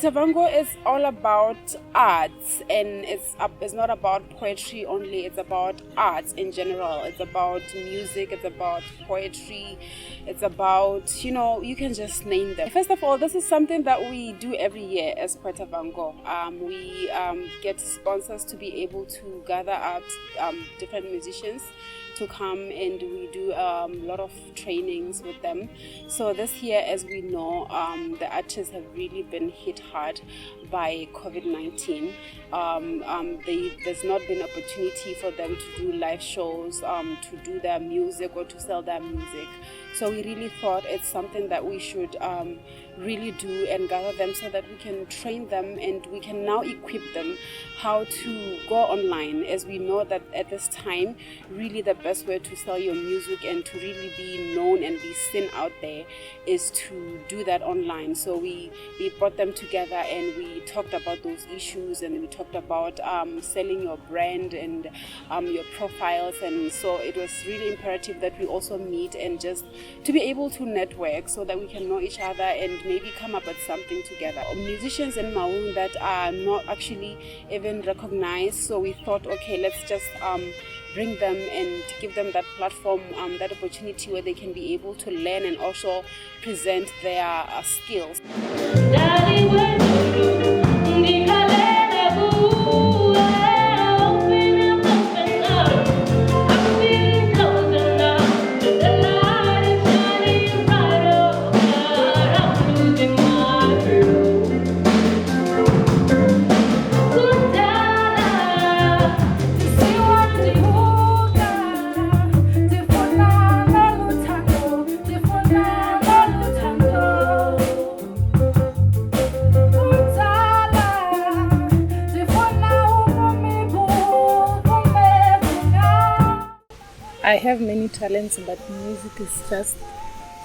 Poetavango is all about arts, and it's not about poetry only, it's about arts in general. It's about music, it's about poetry, it's about, you can just name them. First of all, this is something that we do every year as Poetavango. We get sponsors to be able to gather up different musicians to come, and we do a lot of trainings with them. So this year, as we know, the artists have really been hit hard by COVID-19. There's not been opportunity for them to do live shows, to do their music or to sell their music. So we really thought it's something that we should really do and gather them so that we can train them and we can now equip them how to go online, as we know that at this time really the best way to sell your music and to really be known and be seen out there is to do that online. So we brought them together and we talked about those issues, and we talked about selling your brand and your profiles. And so it was really imperative that we also meet and just to be able to network so that we can know each other and maybe come up with something together. Musicians in Maun that are not actually even recognized, so we thought, okay, let's just bring them and give them that platform, that opportunity where they can be able to learn and also present their skills. I have many talents, but music is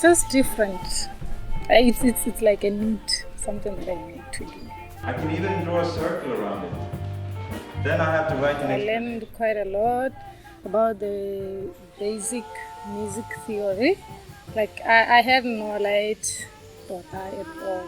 just different. It's like a need, something that I need to do. I can even draw a circle around it. Then I have to write an I learned quite a lot about the basic music theory. Like I had no light or eye at all.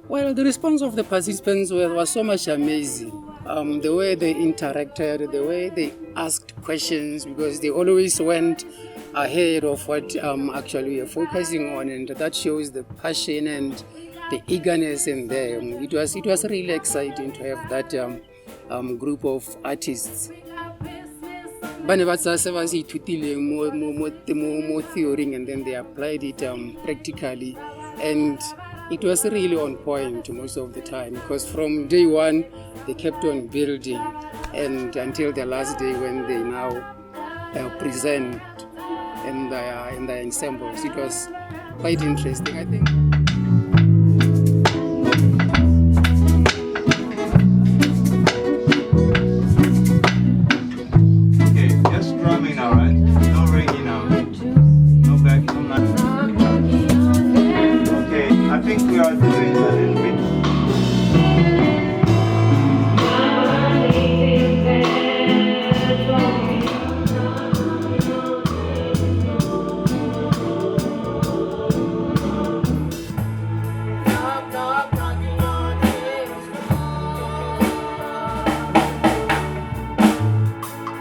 Well, the response of the participants was so much amazing. The way they interacted, the way they asked questions, because they always went ahead of what actually we are focusing on, and that shows the passion and the eagerness in them. It was really exciting to have that group of artists. More theory, and then they applied it practically, and it was really on point most of the time, because from day one they kept on building, and until the last day when they now present in the ensembles. It was quite interesting, I think. We are doing a little bit.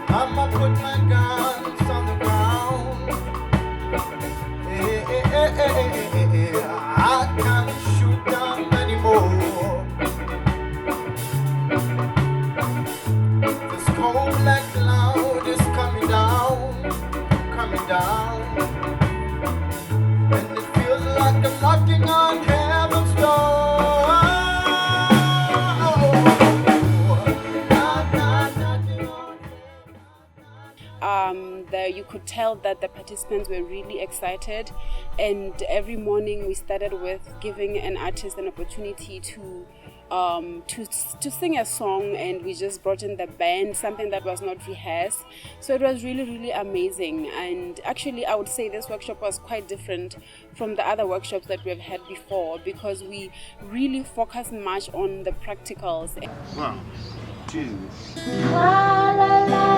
I'ma put my guns on the ground. I can't shoot them anymore. This cold black cloud is coming down, and it feels like I'm knocking on heaven's door. You could tell that the participants were really excited, and every morning we started with giving an artist an opportunity to sing a song, and we just brought in the band, something that was not rehearsed. So it was really, really amazing. And actually I would say this workshop was quite different from the other workshops that we've had before, because we really focused much on the practicals. 1, 2. La, la, la.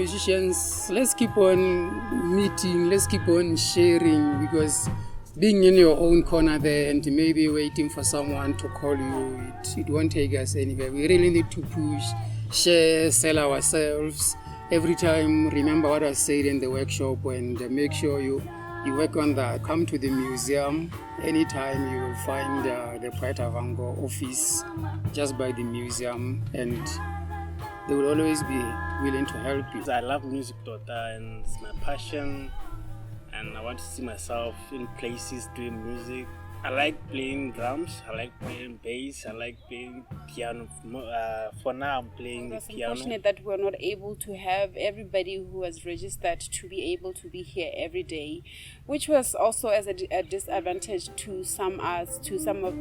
musicians, let's keep on meeting, let's keep on sharing, because being in your own corner there and maybe waiting for someone to call you, it won't take us anywhere. We really need to push, share, sell ourselves. Every time, remember what I said in the workshop, and make sure you work on that. Come to the museum. Anytime you will find the Poetavango office just by the museum, and they will always be willing to help you. I love music, Tota, and it's my passion, and I want to see myself in places doing music. I like playing drums, I like playing bass, I like playing piano. For now, I'm playing the piano. It's unfortunate that we're not able to have everybody who has registered to be able to be here every day, which was also as a disadvantage to some of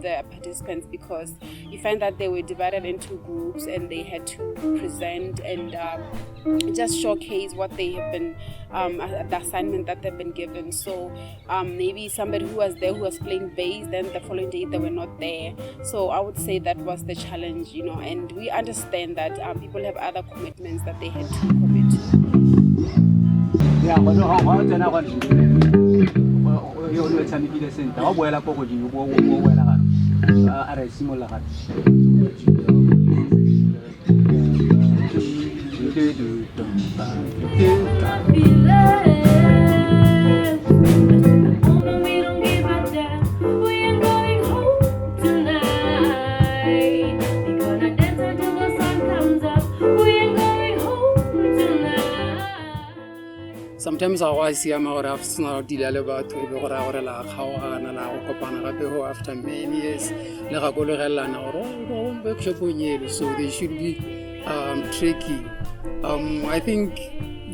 the participants, because you find that they were divided into groups and they had to present and just showcase what they have been, the assignment that they've been given. So maybe somebody who was there who was playing bass, then the following day they were not there. So I would say that was the challenge, and we understand that people have other commitments that they had to commit Sometimes I always see I'm out of snow deal about to be after many years. So they should be trekking. I think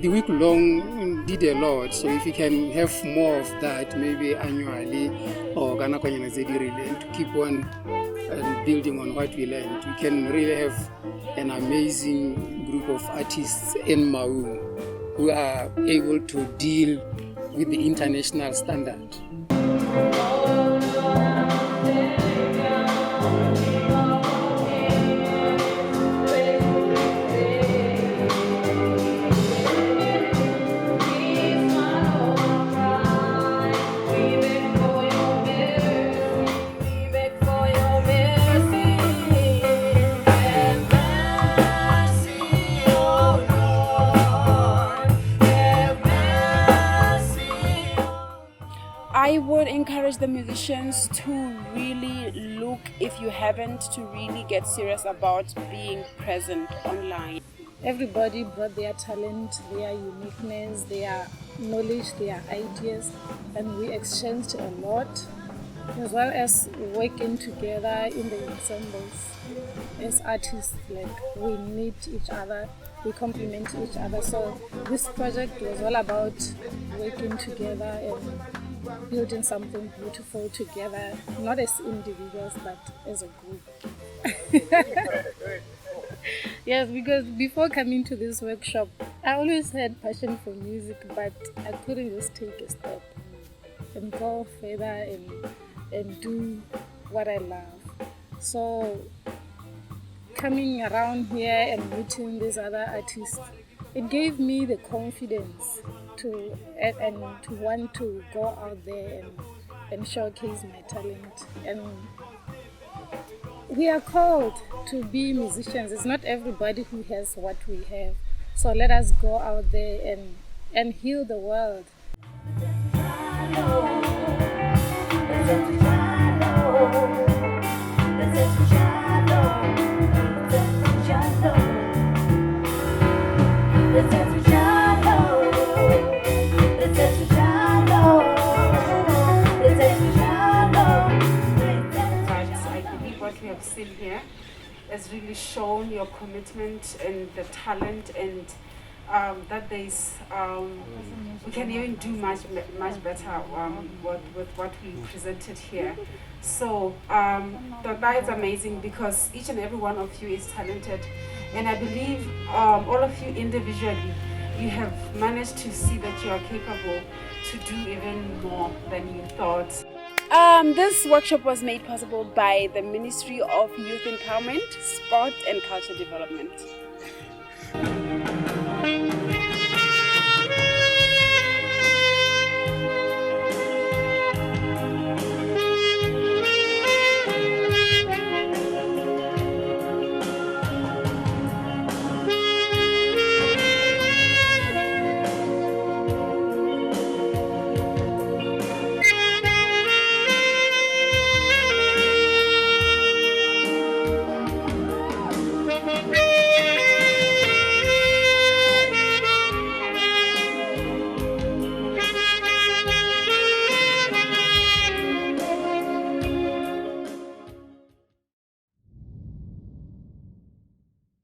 the week long did a lot. So if you can have more of that, maybe annually, or to keep on building on what we learned, we can really have an amazing group of artists in Maun who are able to deal with the international standard. I would encourage the musicians to really look, if you haven't, to really get serious about being present online. Everybody brought their talent, their uniqueness, their knowledge, their ideas, and we exchanged a lot, as well as working together in the ensembles. As artists, we meet each other, we complement each other. So this project was all about working together and building something beautiful together, not as individuals but as a group. Yes, because before coming to this workshop, I always had passion for music, but I couldn't just take a step and go further and do what I love. So coming around here and meeting these other artists, it gave me the confidence to want to go out there and showcase my talent. And we are called to be musicians. It's not everybody who has what we have. So let us go out there and heal the world. Seen here has really shown your commitment and the talent, and that there is we can even do much better with what we presented here. So that is amazing, because each and every one of you is talented, and I believe all of you individually, you have managed to see that you are capable to do even more than you thought. This workshop was made possible by the Ministry of Youth Empowerment, Sport and Culture Development.